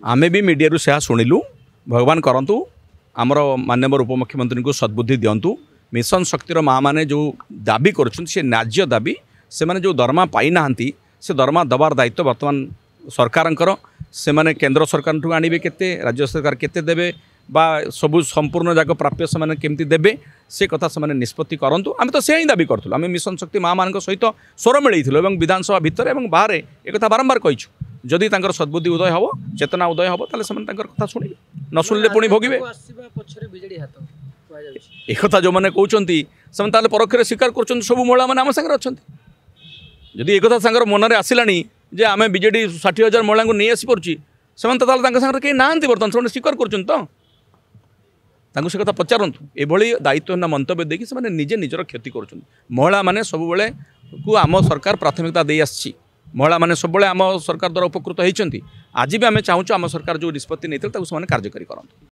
आमे भी मीडिया से शुणिलु भगवान करंतु आमर माननीय उपमुख्यमंत्री को सद्बुद्धि दिंतु मिशन शक्तिर माँ मैंने जो दाबी कर न्याज्य दाबी से मैंने जो दरमा पाई ना से दरमा दबार दायित्व बर्तमान सरकार से मैंने केंद्र सरकार आने केते राज्य सरकार केते देबे बा सबू संपूर्ण जाक प्राप्य से मैंने केमती देबे से कथा से मैंने निष्पत्ति करंतु आम तो से ही दाबी करूँ आम मिशन शक्ति माँ मान सहित स्वर मिलूँ और विधानसभा भितर और बाहर एक बारंबार कहीछु जदि तांकर सद्बुद्धि उदय हम चेतना उदय हम ताले से कथा शुणे न शुणिले पुणी भोगे एक जो मैंने कहते से परोक्ष स्वीकार कर सब महिला मैंने आम सागर अच्छा जदि एक सागर मन में आसला जे आम बीजेडी 60,000 महिला को नहीं आसी पार्ची से कहीं ना बर्तमान से स्वीकार कर से कथा पचारतु ये दायित्वहीन मंतव्य देखिए से निजे निजर क्षति कर महिला मैंने सब को आम सरकार प्राथमिकता दे आसी महिला मैंने सब आम सरकार द्वारा उपकृत होती आज भी आम चाहूँ आम सरकार जो निष्पत्ति नहीं कार्यकारी करते।